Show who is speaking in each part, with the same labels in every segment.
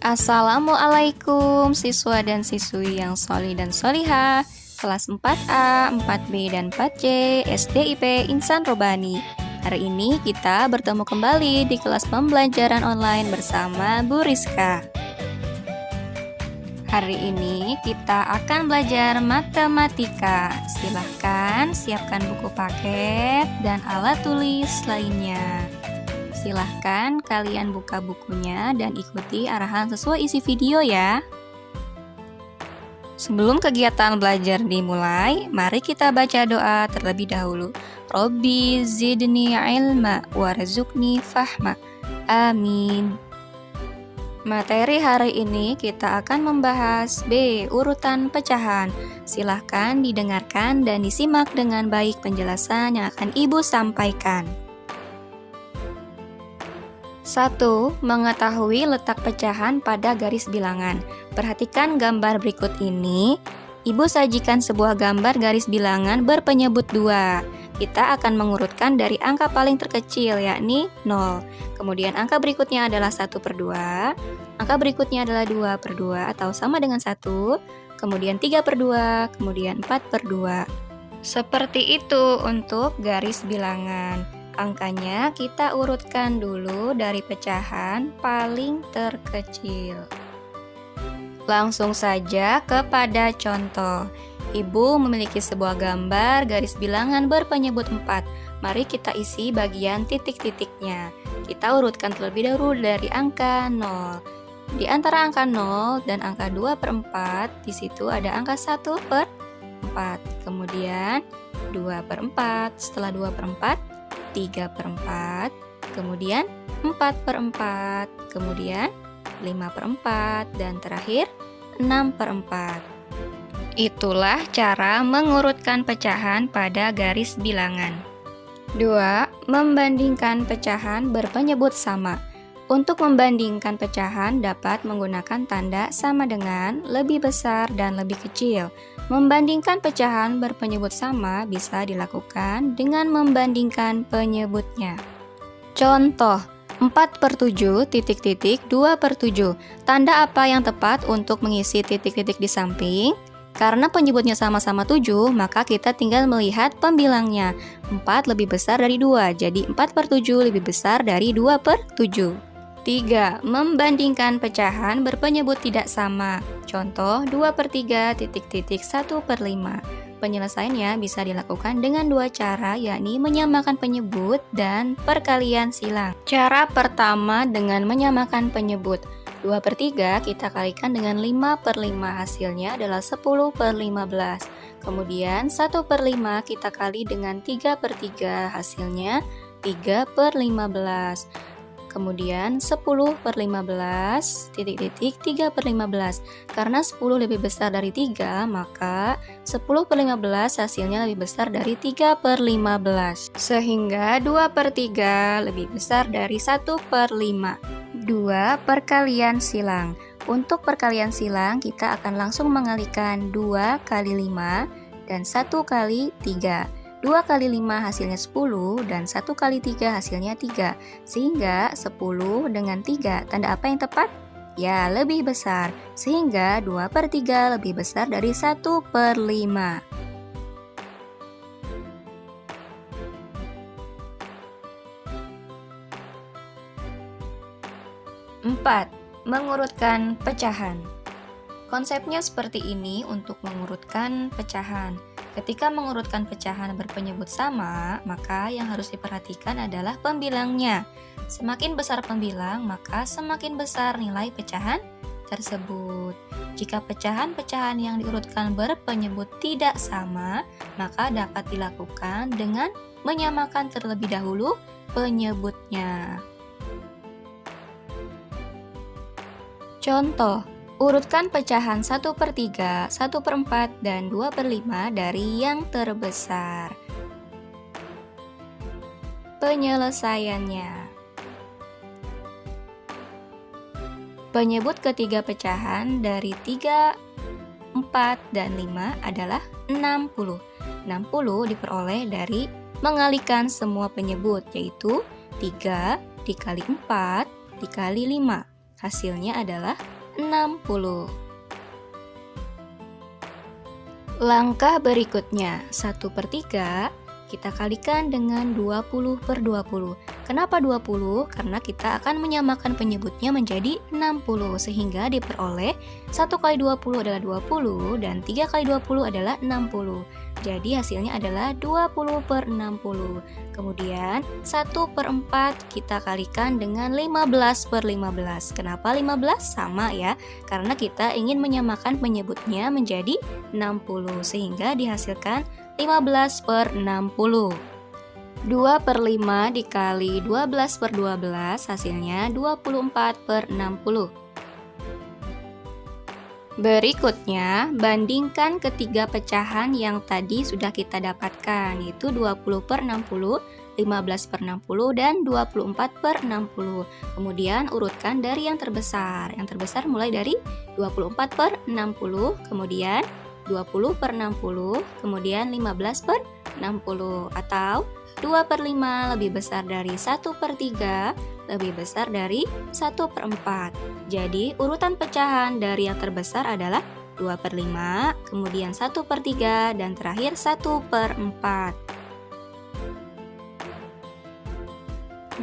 Speaker 1: Assalamualaikum siswa dan siswi yang sholih dan sholihah kelas 4A, 4B, dan 4C SDIP Insan Robani. Hari ini kita bertemu kembali di kelas pembelajaran online bersama Bu Rizka. Hari ini kita akan belajar matematika. Silahkan siapkan buku paket dan alat tulis lainnya. Silahkan kalian buka bukunya dan ikuti arahan sesuai isi video ya. Sebelum kegiatan belajar dimulai, mari kita baca doa terlebih dahulu. Robbi zidni ilma warzuqni fahma. Amin. Materi hari ini kita akan membahas B. Urutan pecahan. Silahkan didengarkan dan disimak dengan baik penjelasan yang akan Ibu sampaikan. 1. Mengetahui letak pecahan pada garis bilangan. Perhatikan gambar berikut ini. Ibu sajikan sebuah gambar garis bilangan berpenyebut 2. Kita akan mengurutkan dari angka paling terkecil, yakni 0. Kemudian angka berikutnya adalah 1/2. Angka berikutnya adalah 2/2 atau sama dengan 1. Kemudian 3/2, kemudian 4/2. Seperti itu untuk garis bilangan. Angkanya kita urutkan dulu dari pecahan paling terkecil. Langsung saja kepada contoh. Ibu memiliki sebuah gambar garis bilangan berpenyebut 4. Mari kita isi bagian titik-titiknya. Kita urutkan terlebih dahulu dari angka 0. Di antara angka 0 dan angka 2/4, di situ ada angka 1/4. Kemudian 2/4. Setelah 2/4, 3/4, kemudian 4/4, kemudian 5/4, dan terakhir 6/4. Itulah cara mengurutkan pecahan pada garis bilangan. 2. Membandingkan pecahan berpenyebut sama. Untuk membandingkan pecahan dapat menggunakan tanda sama dengan, lebih besar, dan lebih kecil. Membandingkan pecahan berpenyebut sama bisa dilakukan dengan membandingkan penyebutnya. Contoh, 4/7 titik-titik 2/7. Tanda apa yang tepat untuk mengisi titik-titik di samping? Karena penyebutnya sama-sama 7, maka kita tinggal melihat pembilangnya. 4 lebih besar dari 2, jadi 4/7 lebih besar dari 2/7. 3. Membandingkan pecahan berpenyebut tidak sama. Contoh 2/3 titik-titik 1/5. Penyelesaiannya bisa dilakukan dengan dua cara, yakni menyamakan penyebut dan perkalian silang. Cara pertama dengan menyamakan penyebut. 2/3 kita kalikan dengan 5/5, hasilnya adalah 10/15. Kemudian 1/5 kita kali dengan 3/3, hasilnya 3/15. Kemudian 10/15 titik-titik 3/15. Karena 10 lebih besar dari 3, maka 10/15 hasilnya lebih besar dari 3/15. Sehingga 2/3 lebih besar dari 1/5. 2. Perkalian silang. Untuk perkalian silang kita akan langsung mengalikan 2 kali 5 dan 1 kali 3. 2 kali 5 hasilnya 10 dan 1 kali 3 hasilnya 3. Sehingga 10 dengan 3, tanda apa yang tepat? Ya, lebih besar. Sehingga 2/3 lebih besar dari 1/5. 4. Mengurutkan pecahan. Konsepnya seperti ini untuk mengurutkan pecahan. Ketika mengurutkan pecahan berpenyebut sama, maka yang harus diperhatikan adalah pembilangnya. Semakin besar pembilang, maka semakin besar nilai pecahan tersebut. Jika pecahan-pecahan yang diurutkan berpenyebut tidak sama, maka dapat dilakukan dengan menyamakan terlebih dahulu penyebutnya. Contoh, urutkan pecahan 1/3, 1/4, dan 2/5 dari yang terbesar. Penyelesaiannya. Penyebut ketiga pecahan dari 3, 4, dan 5 adalah 60. 60 diperoleh dari mengalikan semua penyebut, yaitu 3 dikali 4 dikali 5. Hasilnya adalah 60. Langkah berikutnya, 1/3 kita kalikan dengan 20/20. Kenapa 20? Karena kita akan menyamakan penyebutnya menjadi 60, sehingga diperoleh 1 kali 20 adalah 20 dan 3 kali 20 adalah 60. Jadi hasilnya adalah 20/60. Kemudian 1/4 kita kalikan dengan 15/15. Kenapa 15? Sama ya, karena kita ingin menyamakan penyebutnya menjadi 60, sehingga dihasilkan 15/60. 2/5 dikali 12/12 hasilnya 24/60. Berikutnya, bandingkan ketiga pecahan yang tadi sudah kita dapatkan, yaitu 20/60, 15/60, dan 24/60. Kemudian urutkan dari yang terbesar. Yang terbesar mulai dari 24/60, kemudian 20/60, kemudian 15/60, atau 2/5 lebih besar dari 1/3, lebih besar dari 1/4. Jadi urutan pecahan dari yang terbesar adalah 2/5, kemudian 1/3, dan terakhir 1/4.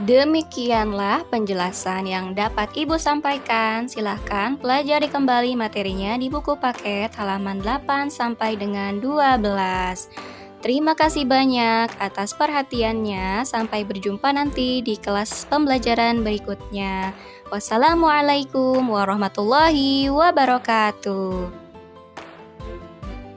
Speaker 1: Demikianlah penjelasan yang dapat Ibu sampaikan. Silahkan pelajari kembali materinya di buku paket halaman 8 sampai dengan 12. Terima kasih banyak atas perhatiannya. Sampai berjumpa nanti di kelas pembelajaran berikutnya. Wassalamualaikum warahmatullahi wabarakatuh.